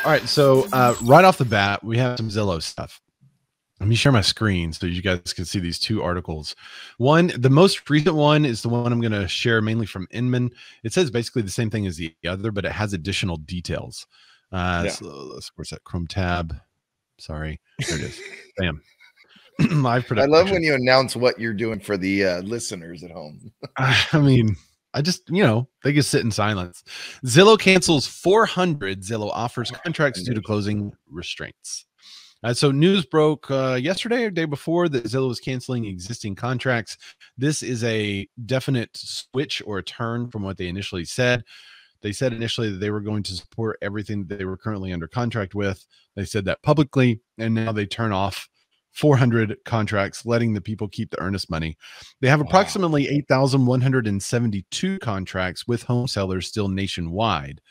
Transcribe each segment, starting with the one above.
All right, so right off the bat, we have some Zillow stuff. Let me share my screen so you guys can see these two articles. One, the most recent one is the one I'm going to share mainly from Inman. It says basically the same thing as the other, but it has additional details. So let's, where's that Chrome tab? Sorry, there it is. Bam. Live production. I love when you announce what you're doing for the listeners at home. I mean, I just, they can sit in silence. Zillow cancels 400 Zillow offers contracts due to closing restraints. So news broke yesterday or day before that Zillow was canceling existing contracts. This is a definite switch or a turn from what they initially said. They said initially that they were going to support everything that they were currently under contract with. They said that publicly, and now they turn off 400 contracts, letting the people keep the earnest money. They have approximately 8,172 contracts with home sellers still nationwide.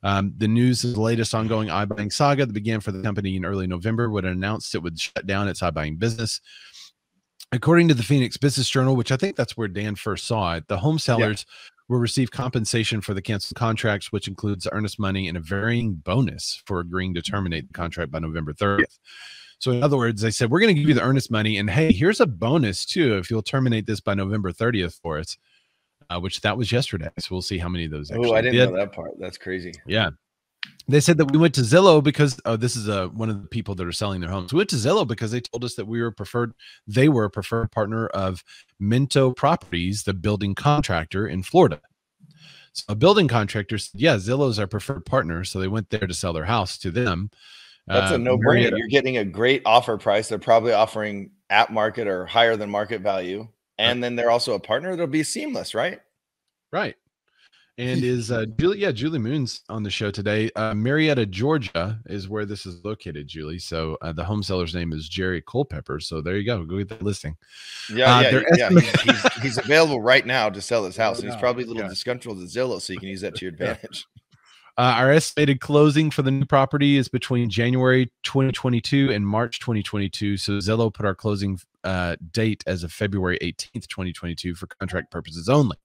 The news is the latest ongoing iBuying saga that began for the company in early November when it announced it would shut down its iBuying business. According to the Phoenix Business Journal, which I think that's where Dan first saw it, the home sellers will receive compensation for the canceled contracts, which includes earnest money and a varying bonus for agreeing to terminate the contract by November 30th. So in other words, they said, we're going to give you the earnest money, and hey, here's a bonus too if you'll terminate this by November 30th for us. Which that was yesterday. So we'll see how many of those actually I didn't know that part. That's crazy. Yeah. They said that we went to Zillow because this is one of the people that are selling their homes. We went to Zillow because they told us that they were a preferred partner of Minto Properties, the building contractor in Florida. So a building contractor said, yeah, Zillow's our preferred partner. So they went there to sell their house to them. That's a no-brainer. You're getting a great offer price. They're probably offering at market or higher than market value. And then they're also a partner. That'll be seamless, right? Right. And is Julie Moon's on the show today. Marietta, Georgia is where this is located, Julie. So the home seller's name is Jerry Culpepper. So there you go. Go get that listing. He's available right now to sell his house. And he's probably a little disgruntled at Zillow, so you can use that to your advantage. Our estimated closing for the new property is between January 2022 and March 2022. So Zillow put our closing date as of February 18th, 2022 for contract purposes only.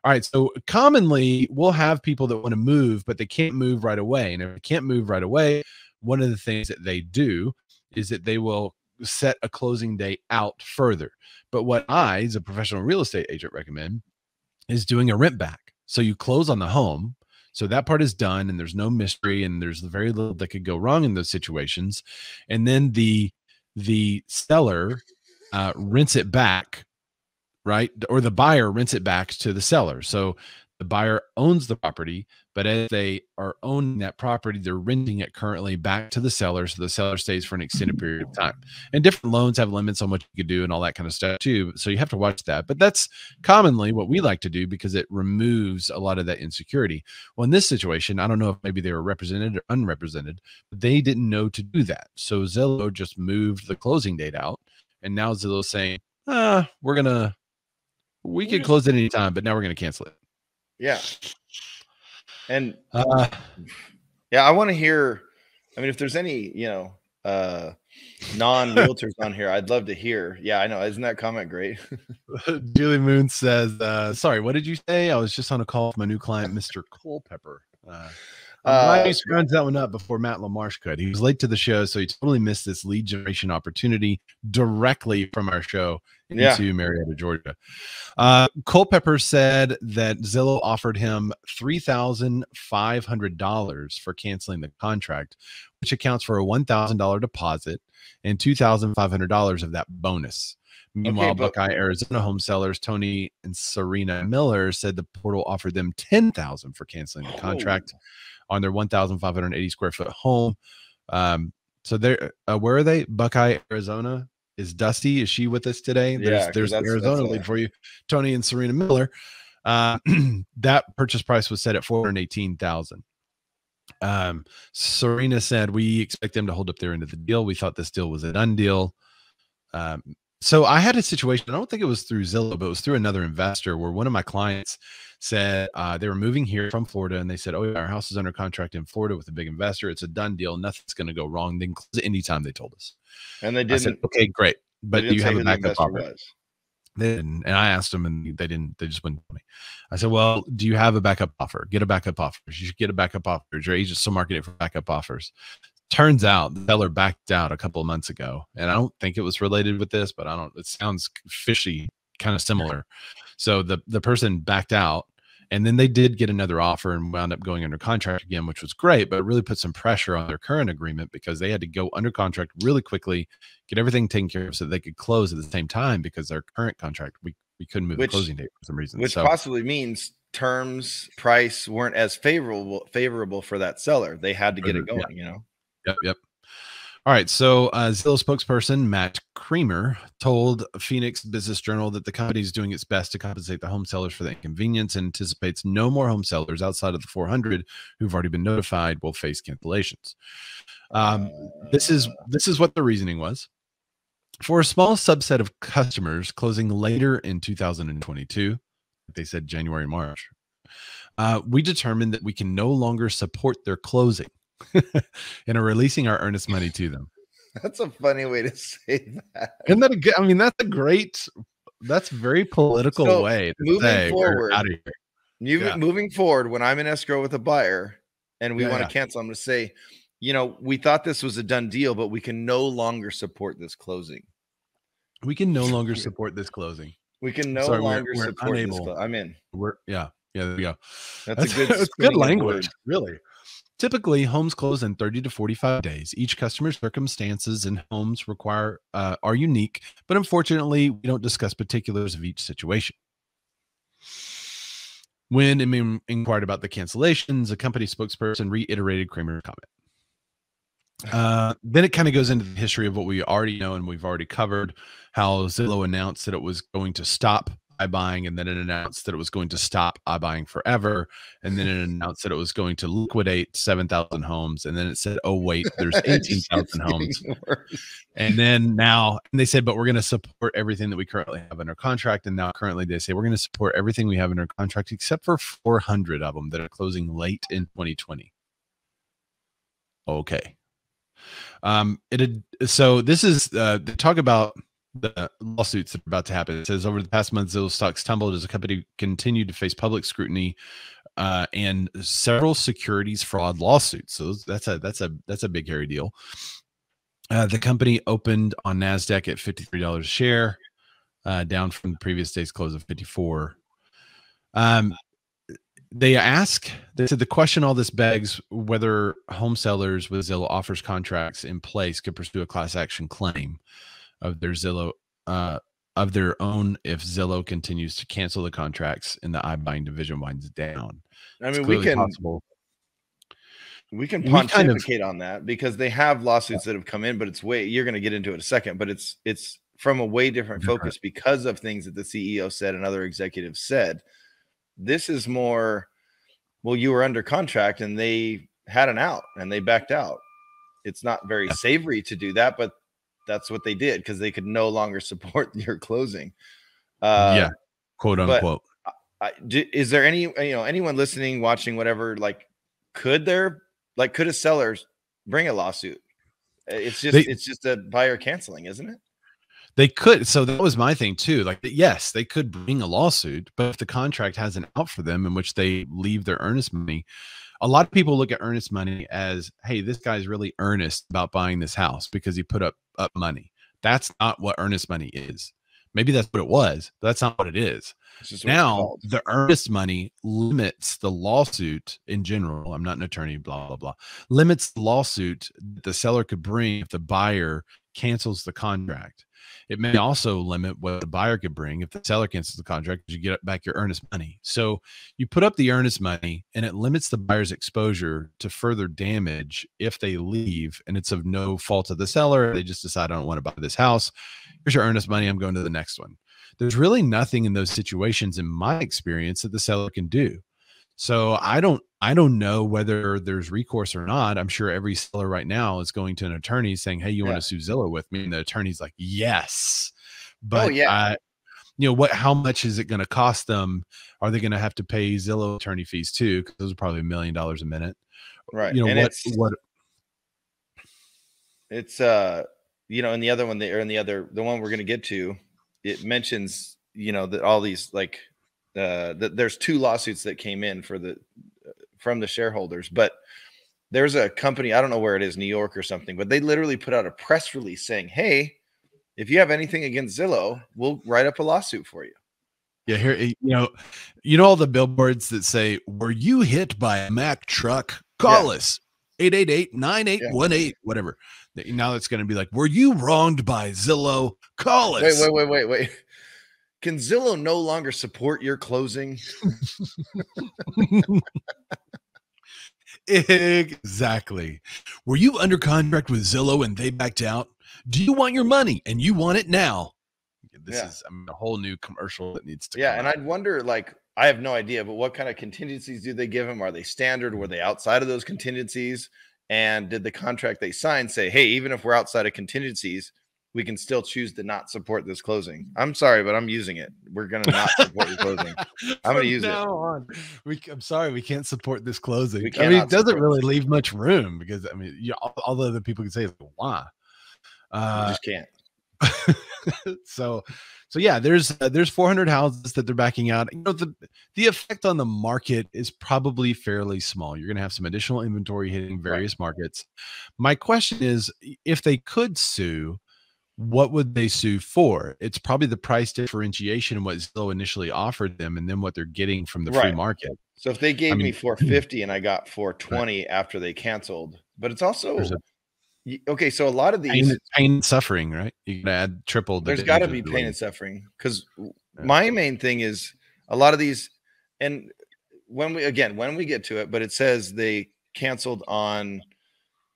All right. So commonly we'll have people that want to move, but they can't move right away. And if they can't move right away, one of the things that they do is that they will set a closing date out further. But what I, as a professional real estate agent, recommend is doing a rent back. So you close on the home. So that part is done, and there's no mystery, and there's very little that could go wrong in those situations. And then the seller rents it back, right? Or the buyer rents it back to the seller. So the buyer owns the property, but as they are owning that property, they're renting it currently back to the seller. So the seller stays for an extended period of time. And different loans have limits on what you could do and all that kind of stuff too. So you have to watch that. But that's commonly what we like to do because it removes a lot of that insecurity. Well, in this situation, I don't know if maybe they were represented or unrepresented, but they didn't know to do that. So Zillow just moved the closing date out. And now Zillow's saying, we could close at any time, but now we're going to cancel it. Yeah. And I want to hear, I mean, if there's any, non-realtors on here, I'd love to hear. Yeah, I know. Isn't that comment great? Julie Moon says, sorry, what did you say? I was just on a call with my new client, Mr. Culpepper. He scrunched that one up before Matt LaMarche could. He was late to the show, so he totally missed this lead generation opportunity directly from our show into Marietta, Georgia. Culpepper said that Zillow offered him $3,500 for canceling the contract, which accounts for a $1,000 deposit and $2,500 of that bonus. Meanwhile, Buckeye, Arizona home sellers Tony and Serena Miller said the portal offered them $10,000 for canceling the contract on their 1,580 square foot home. So they're where are they? Buckeye, Arizona. Is Dusty? Is she with us today? There's Arizona lead for you, Tony and Serena Miller. That purchase price was set at $418,000. Serena said we expect them to hold up their end of the deal. We thought this deal was a done deal. So I had a situation, I don't think it was through Zillow, but it was through another investor where one of my clients said they were moving here from Florida, and they said, oh, yeah, our house is under contract in Florida with a big investor. It's a done deal. Nothing's going to go wrong. They can close it anytime, they told us. And they didn't. I said, okay, great. But do you have a backup offer? They didn't, and I asked them, and they didn't. They just wouldn't tell me. I said, "Well, do you have a backup offer? Get a backup offer. You should get a backup offer. Your agent's still marketing for backup offers." Turns out the seller backed out a couple of months ago, and I don't think it was related with this, but I don't. It sounds fishy, kind of similar. So the person backed out, and then they did get another offer and wound up going under contract again, which was great, but it really put some pressure on their current agreement because they had to go under contract really quickly, get everything taken care of so they could close at the same time because their current contract, we couldn't move the closing date for some reason. Which possibly means terms, price weren't as favorable for that seller. They had to get it going, you know? Yep. All right. So Zillow spokesperson Matt Creamer told Phoenix Business Journal that the company is doing its best to compensate the home sellers for the inconvenience and anticipates no more home sellers outside of the 400 who've already been notified will face cancellations. This is what the reasoning was. For a small subset of customers closing later in 2022, they said January, March, we determined that we can no longer support their closing and are releasing our earnest money to them. That's a funny way to say that. Isn't that a good? I mean, that's very political way to moving say forward. Out of here. Moving forward, when I'm in escrow with a buyer and we want to cancel, I'm going to say, you know, we thought this was a done deal, but we can no longer support this closing. We can no longer support this closing. We can no longer support this. I'm in. Yeah, there we go. That's a good, good language, really. Typically, homes close in 30 to 45 days. Each customer's circumstances and homes are unique, but unfortunately, we don't discuss particulars of each situation. When inquired about the cancellations, a company spokesperson reiterated Kramer's comment. Then it kind of goes into the history of what we already know and we've already covered, how Zillow announced that it was going to stop iBuying, and then it announced that it was going to stop iBuying forever, and then it announced that it was going to liquidate 7,000 homes, and then it said, oh wait, there's 18,000 homes, and then now they said, but we're going to support everything that we currently have under contract, and now currently they say we're going to support everything we have under contract except for 400 of them that are closing late in 2020. Okay. So this is they talk about the lawsuits that are about to happen. It says over the past month, Zillow stocks tumbled as the company continued to face public scrutiny and several securities fraud lawsuits. So that's a big hairy deal. The company opened on NASDAQ at $53 a share, down from the previous day's close of 54. They said the question all this begs whether home sellers with Zillow offers contracts in place could pursue a class action claim of their of their own if Zillow continues to cancel the contracts and the iBuying division winds down. I mean, we can pontificate on that because they have lawsuits that have come in, but you're going to get into it in a second, but it's from a way different focus because of things that the CEO said and other executives said. This is more, well, you were under contract and they had an out and they backed out. It's not very savory to do that, but that's what they did because they could no longer support your closing. Quote unquote. Is there anyone listening, watching, whatever, could a seller bring a lawsuit? It's just a buyer canceling, isn't it? They could. So that was my thing too. Yes, they could bring a lawsuit, but if the contract has an out for them in which they leave their earnest money, a lot of people look at earnest money as, hey, this guy's really earnest about buying this house because he put up money. That's not what earnest money is. Maybe that's what it was, but that's not what it is. Now, the earnest money limits the lawsuit in general. I'm not an attorney, blah, blah, blah. Limits the lawsuit that the seller could bring if the buyer cancels the contract. It may also limit what the buyer could bring if the seller cancels the contract because you get back your earnest money. So you put up the earnest money and it limits the buyer's exposure to further damage if they leave and it's of no fault of the seller. They just decide, I don't want to buy this house. Here's your earnest money. I'm going to the next one. There's really nothing in those situations, in my experience, that the seller can do. So I don't know whether there's recourse or not. I'm sure every seller right now is going to an attorney saying, hey, you want to sue Zillow with me? And the attorney's like, yes. But how much is it going to cost them? Are they going to have to pay Zillow attorney fees too? Because those are probably $1 million a minute. Right. And it's and the other one the one we're going to get to, it mentions you know, that all these like there's 2 lawsuits that came in from the shareholders, but there's a company, I don't know where it is, New York or something, but they literally put out a press release saying, "Hey, if you have anything against Zillow, we'll write up a lawsuit for you." Yeah, here, you know all the billboards that say, "Were you hit by a Mack truck? Call Yeah. us 888-9818," whatever. Now it's going to be like, "Were you wronged by Zillow? Call Wait, us." wait. Can Zillow no longer support your closing? Exactly. Were you under contract with Zillow and they backed out? Do you want your money and you want it now? This Yeah. is a whole new commercial that needs to Yeah, come and out. I'd wonder, like, I have no idea, but what kind of contingencies do they give them? Are they standard? Were they outside of those contingencies? And did the contract they signed say, "Hey, even if we're outside of contingencies, we can still choose to not support this closing"? I'm sorry, but I'm using it. We're gonna not support your closing. I'm gonna From use it. now on, I'm sorry, we can't support this closing. We I mean, it cannot doesn't support really this. leave much room because all the other people can say is why. You Uh, just can't. so yeah, there's 400 houses that they're backing out. You know, the effect on the market is probably fairly small. You're going to have some additional inventory hitting Right. various markets. My question is, if they could sue, what would they sue for? It's probably the price differentiation and what Zillow initially offered them, and then what they're getting from the free Right. market. So if they I gave me mean, 450 and I got right, 420 after they canceled, but it's there's also a okay. So a lot of pain, these, pain and suffering, right? You can add triple the there's got to damages be pain and related. suffering, because Yeah. my main thing is a lot of these, and when we get to it, but it says they canceled on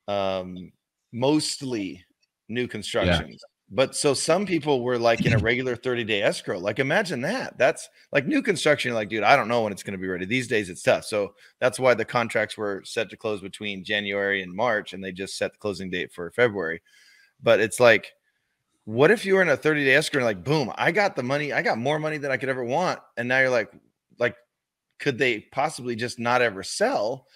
um, mostly new Yeah. constructions. But so some people were like in a regular 30-day escrow. Like imagine that. That's like new construction. Like, dude, I don't know when it's going to be ready. These days it's tough. So that's why the contracts were set to close between January and March, and they just set the closing date for February. But it's like, what if you were in a 30-day escrow and like, boom, I got the money, I got more money than I could ever want. And now you're like, could they possibly just not ever sell?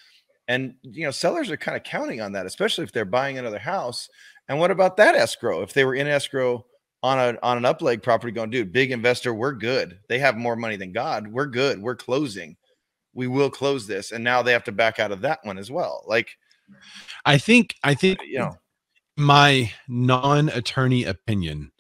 And you know, sellers are kind of counting on that, especially if they're buying another house. And what about that escrow? If they were in escrow on an up leg property, going, dude, big investor, we're good. They have more money than God. We're good. We're closing. We will close this. And now they have to back out of that one as well. Like, I think you know, my non-attorney opinion,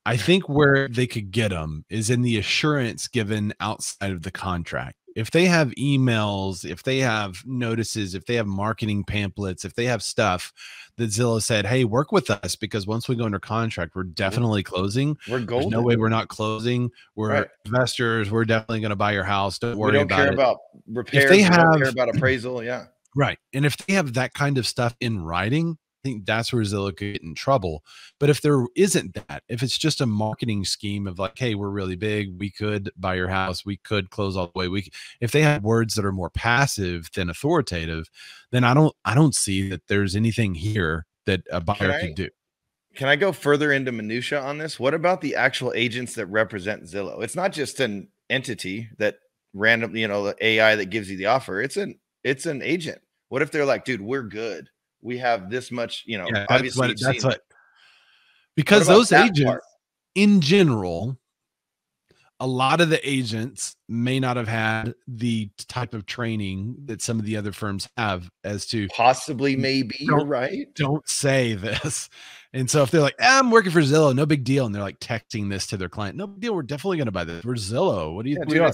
I think where they could get them is in the assurance given outside of the contract. If they have emails, if they have notices, if they have marketing pamphlets, if they have stuff that Zillow said, "Hey, work with us because once we go under contract, we're definitely closing. we're There's no golden. way we're not closing. We're Right. investors. We're definitely going to buy your house. Don't We worry don't care about it." about If they repairs. We don't care have about appraisal. Yeah. Right. And if they have that kind of stuff in writing, I think that's where Zillow could get in trouble. But if there isn't that, if it's just a marketing scheme of like, "Hey, we're really big, we could buy your house, we could close all the way," if they have words that are more passive than authoritative, then I don't see that there's anything here that a Can buyer I could do. Can I go further into minutia on this? What about the actual agents that represent Zillow? It's not just an entity that randomly, you know, the AI that gives you the offer. It's an agent. What if they're like, dude, we're good. We have this much, you know, Yeah, obviously you've that's seen. what What because about those that part? agents in general, a lot of the agents may not have had the type of training that some of the other firms have as to Possibly, maybe you're don't right. don't say this. And so if they're like, I'm working for Zillow, no big deal. And they're like texting this to their client, no big deal. We're definitely going to buy this. We're Zillow. What do you Yeah, think we dude, are?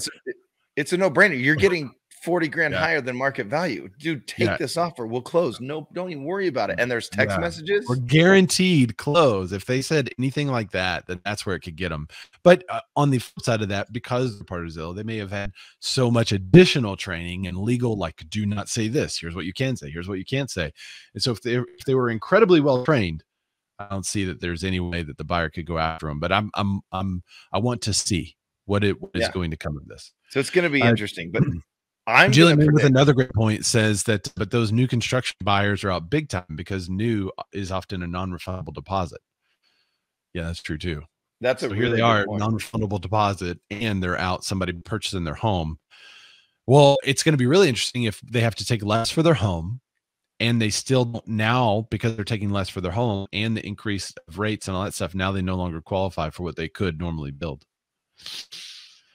it's a no-brainer. You're getting 40 grand Yeah. higher than market value. Dude, take Yeah. this offer. We'll close. No, don't even worry about it. And there's text Yeah. We're messages. guaranteed close. If they said anything like that, then that's where it could get them. But on the flip side of that, because they're part of Zillow, they may have had so much additional training and legal, like, do not say this. Here's what you can say. Here's what you can't say. And so if they were incredibly well trained, I don't see that there's any way that the buyer could go after them. But I want to see what is Yeah. going to come of this. So it's going to be Uh, interesting, but I'm Julie going to May with predict. another great point says that, but those new construction buyers are out big time because new is often a non-refundable deposit. Yeah, that's true too. That's a So here they really good are, point. non-refundable deposit, and they're out somebody purchasing their home. Well, it's going to be really interesting if they have to take less for their home and they still don't now, because they're taking less for their home and the increase of rates and all that stuff. Now they no longer qualify for what they could normally build.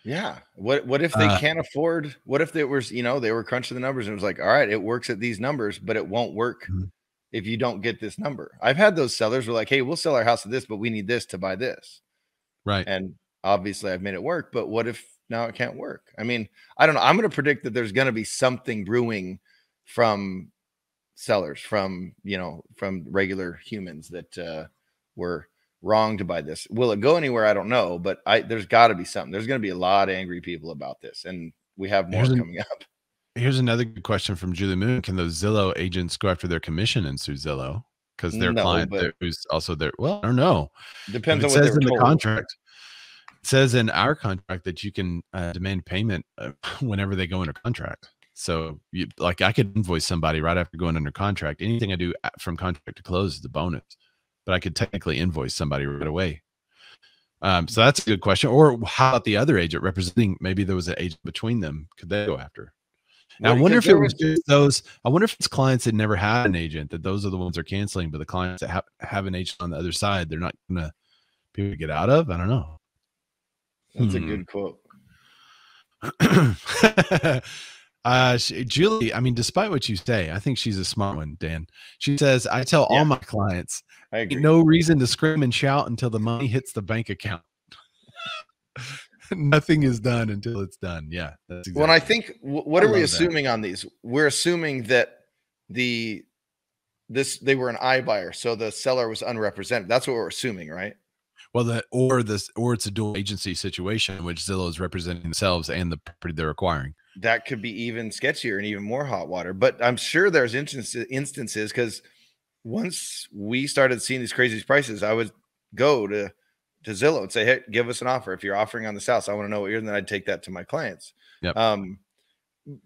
Yeah. What if they can't afford? What if they were, they were crunching the numbers and it was like, all right, it works at these numbers, but it won't work Mhm. if you don't get this number. I've had those sellers who are like, hey, we'll sell our house at this, but we need this to buy this. Right. And obviously I've made it work, but what if now it can't work? I mean, I don't know. I'm going to predict that there's going to be something brewing from sellers, from regular humans that were wronged by this. Will it go anywhere? I don't know, but there's got to be something. There's going to be a lot of angry people about this, and we have more coming up. Here's another good question from Julie Moon. Can those Zillow agents go after their commission and sue Zillow? Because their No, client but who's also there. Well, I don't know. depends If on it what they says were in the told. contract, it says in our contract that you can demand payment whenever they go under contract. So like I could invoice somebody right after going under contract. Anything I do from contract to close is a bonus, but I could technically invoice somebody right away. So that's a good question. Or how about the other agent representing? Maybe there was an agent between them. Could they go after? Now, I wonder if it was just those. I wonder if it's clients that never had an agent, that those are the ones they're canceling, but the clients that have an agent on the other side, they're not going to be able to get out of. I don't know. That's a good quote. Julie, I mean, despite what you say, I think she's a smart one, Dan. She says, I tell all my clients, I agree. no reason to scream and shout until the money hits the bank account. Nothing is done until it's done. Yeah. That's exactly. Well, I think what are we assuming on these? We're assuming that they were an iBuyer, so the seller was unrepresented. That's what we're assuming, right? Well, or it's a dual agency situation in which Zillow is representing themselves and the property they're acquiring. That could be even sketchier and even more hot water. But I'm sure there's instances because once we started seeing these crazy prices, I would go to Zillow and say, hey, give us an offer. If you're offering on this house, I want to know what you're, and then I'd take that to my clients. Yep.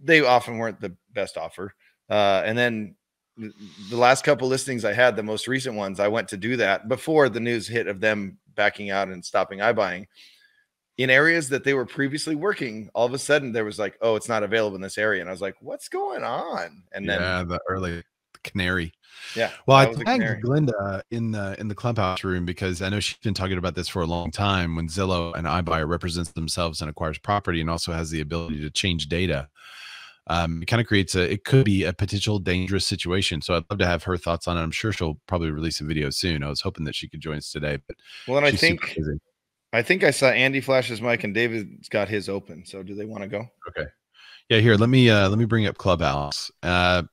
They often weren't the best offer. And then the last couple listings I had, the most recent ones, I went to do that before the news hit of them backing out and stopping iBuying. In areas that they were previously working, all of a sudden there was like, oh, it's not available in this area. And I was like, what's going on? And then the early canary. Yeah. Well, I tagged Glenda in the clubhouse room because I know she's been talking about this for a long time. When Zillow and iBuyer represents themselves and acquires property and also has the ability to change data, it kind of creates it could be a potential dangerous situation. So I'd love to have her thoughts on it. I'm sure she'll probably release a video soon. I was hoping that she could join us today, but well, and I think I saw Andy flash his mic and David's got his open. So do they want to go? Okay. Yeah, here, let me bring up Clubhouse. All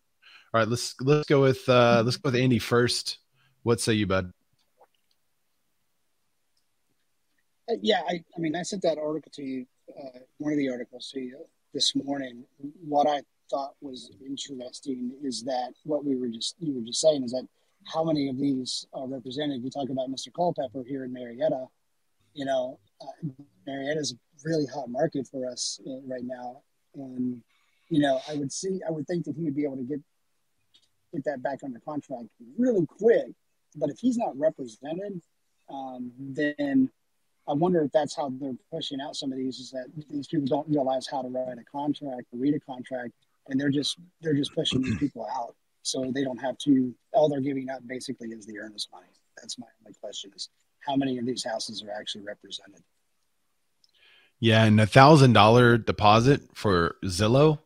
right, let's go with Andy first. What say you, bud? Yeah, I mean, I sent that article to you, one of the articles to you this morning. What I thought was interesting is that you were just saying is that how many of these are represented. You talk about Mr. Culpepper here in Marietta. Marietta is a really hot market for us right now, and I would think that he would be able to get that back under contract really quick. But if he's not represented, then I wonder if that's how they're pushing out some of these, is that these people don't realize how to write a contract or read a contract, and they're just pushing these people out so they don't have to. All they're giving up basically is the earnest money. That's my question: is how many of these houses are actually represented? Yeah, and $1,000 deposit for Zillow.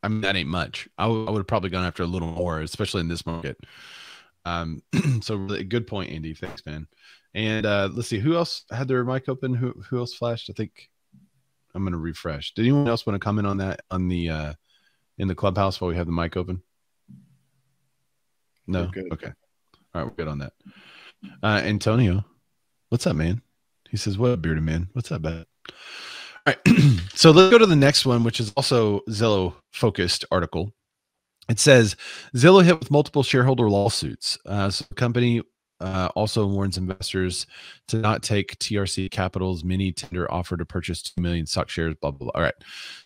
I mean, that ain't much. I would have probably gone after a little more, especially in this market. So really good point, Andy. Thanks, man. And let's see, who else had their mic open? Who else flashed? I think I'm going to refresh. Did anyone else want to comment on that on the in the clubhouse while we have the mic open? No. Okay. All right, we're good on that. Antonio, what's up, man? He says, "What up, bearded man? What's up, bud?" All right, so let's go to the next one, which is also Zillow focused article. It says Zillow hit with multiple shareholder lawsuits. So the company also warns investors to not take TRC Capital's mini tender offer to purchase 2 million stock shares, blah, blah, blah. All right.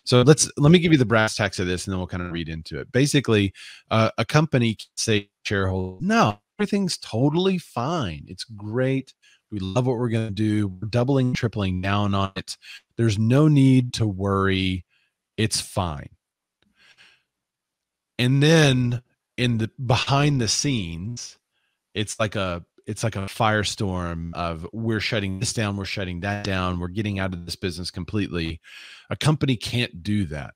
So let me give you the brass tacks of this and then we'll kind of read into it. Basically, a company can say shareholder, no, everything's totally fine. It's great. We love what we're going to do. We're doubling, tripling down on it. There's no need to worry. It's fine. And then behind the scenes, it's like it's like a firestorm of we're shutting this down, we're shutting that down, we're getting out of this business completely. A company can't do that.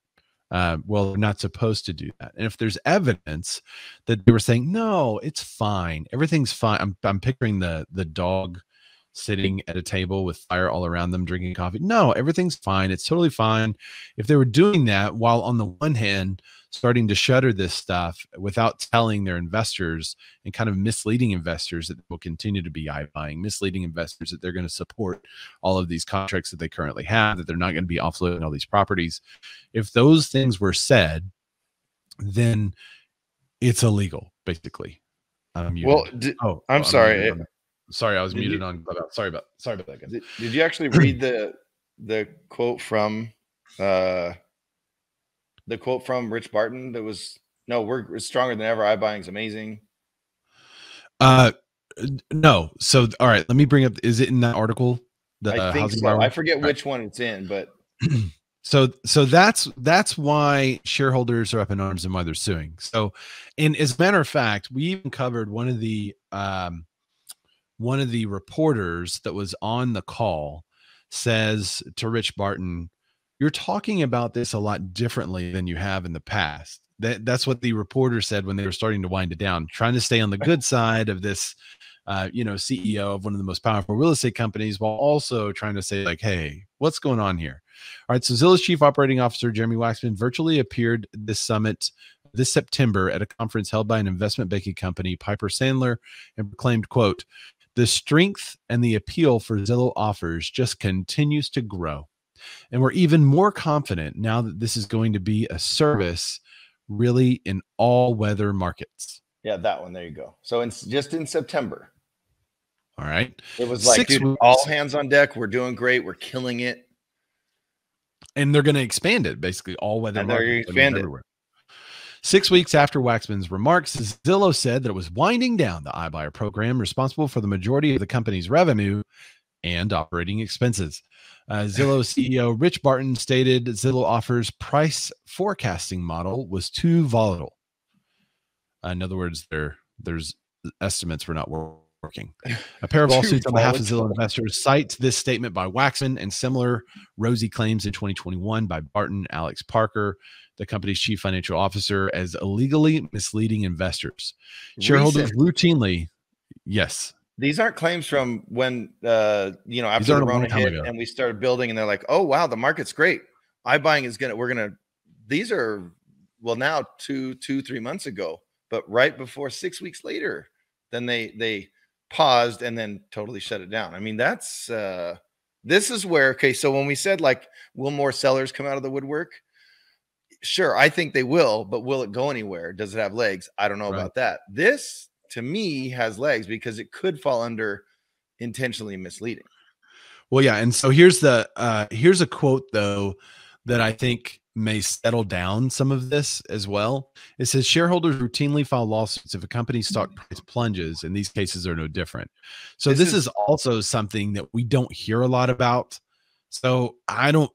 Well, they're not supposed to do that. And if there's evidence that they were saying, no, it's fine, everything's fine. I'm picturing the dog sitting at a table with fire all around them, drinking coffee. No, everything's fine. It's totally fine. If they were doing that while on the one hand starting to shutter this stuff without telling their investors and kind of misleading investors that will continue to be buying, misleading investors that they're going to support all of these contracts that they currently have, that they're not going to be offloading all these properties. If those things were said, then it's illegal, basically. Well, I'm sorry. Sorry, I was muted on Clubhouse. Sorry about that, guys. Did you actually read the quote from Rich Barton that was, no, we're stronger than ever, iBuying's amazing? No. So all right, let me bring up, is it in that article? I think so. I forget which one it's in, but so that's why shareholders are up in arms and why they're suing. So, and as a matter of fact, we even covered one of the reporters that was on the call says to Rich Barton, you're talking about this a lot differently than you have in the past. That's what the reporter said when they were starting to wind it down, trying to stay on the good side of this, CEO of one of the most powerful real estate companies, while also trying to say like, hey, what's going on here? All right. So Zillow's chief operating officer, Jeremy Waxman, virtually appeared this summit this September at a conference held by an investment banking company, Piper Sandler, and proclaimed, quote, the strength and the appeal for Zillow offers just continues to grow. And we're even more confident now that this is going to be a service really in all weather markets. Yeah, that one. There you go. So it's just in September. All right. It was like, dude, all hands on deck. We're doing great. We're killing it. And they're going to expand it, basically all weather markets. Everywhere. 6 weeks after Waxman's remarks, Zillow said that it was winding down the iBuyer program responsible for the majority of the company's revenue and operating expenses. Zillow CEO Rich Barton stated Zillow offers price forecasting model was too volatile. In other words, there's estimates were not working. A pair of lawsuits on behalf of Zillow investors cite this statement by Waxman and similar rosy claims in 2021 by Barton, Alex Parker, the company's chief financial officer, as illegally misleading investors. Shareholders routinely, yes. These aren't claims from when, after the Rona hit and we started building and they're like, oh, wow, the market's great. iBuying is these are, well, now 3 months ago, but right before 6 weeks later, then they paused and then totally shut it down. I mean, that's, this is where, okay, so when we said like, will more sellers come out of the woodwork? Sure, I think they will, but will it go anywhere? Does it have legs? I don't know about that. This, to me, has legs because it could fall under intentionally misleading. Well, yeah, and so here's a quote though that I think may settle down some of this as well. It says shareholders routinely file lawsuits if a company's stock price plunges, and these cases are no different. So this is also something that we don't hear a lot about. So I don't,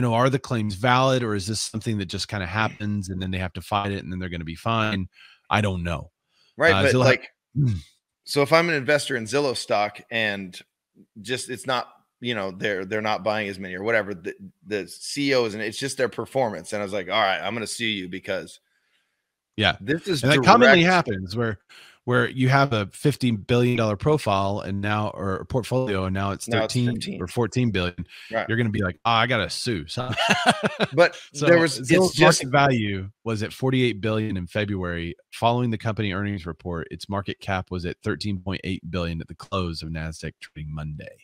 are the claims valid, or is this something that just kind of happens and then they have to fight it and then they're going to be fine? I don't know. Right. But so if I'm an investor in Zillow stock and just, it's not, they're not buying as many or whatever, the CEO isn't, it's just their performance. And I was like, all right, I'm going to sue you because this is, and that commonly happens where you have a $50 billion profile and now, or portfolio, and now it's 13 or 14 billion. Right. You're going to be like, oh, I got to sue. But so there was, it's just value was at 48 billion in February. Following the company earnings report, its market cap was at 13.8 billion at the close of NASDAQ trading Monday.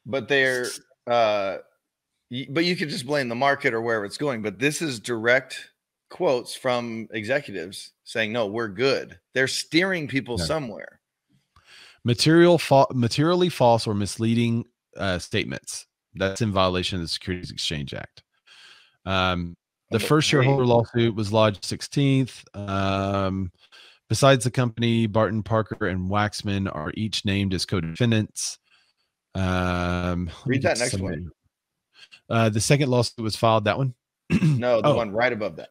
But but you could just blame the market or wherever it's going. But this is direct quotes from executives saying, no, we're good. They're steering people somewhere. Materially false or misleading statements. That's in violation of the Securities Exchange Act. The first shareholder lawsuit was lodged 16th. Besides the company, Barton, Parker, and Waxman are each named as co-defendants. Read that next one. The second lawsuit was filed. That one? No, the one right above that.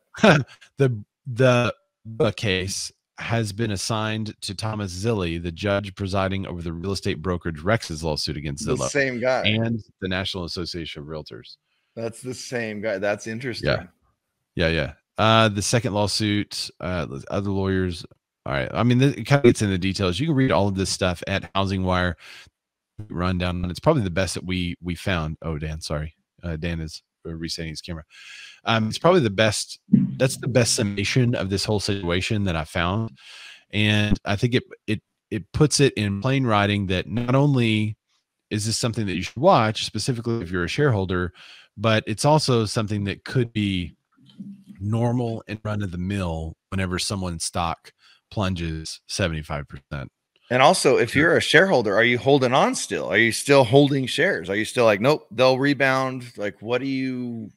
The case has been assigned to Thomas Zilli, the judge presiding over the real estate brokerage Rex's lawsuit against The Zillow same guy. and the National Association of Realtors. That's the same guy. That's interesting. Yeah. The second lawsuit, other lawyers. All right. I mean, it kind of gets into details. You can read all of this stuff at Housing Wire rundown. And it's probably the best that we found. Oh, Dan, sorry. Dan is resetting his camera. It's probably the best. That's the best summation of this whole situation that I found. And I think it puts it in plain writing that not only is this something that you should watch, specifically if you're a shareholder, but it's also something that could be normal and run of the mill whenever someone's stock plunges 75%. And also, if you're a shareholder, are you holding on still? Are you still holding shares? Are you still like, nope, they'll rebound? Like, what do you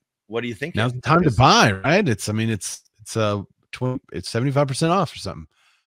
think? Now's the time to buy, right? It's 75% off or something.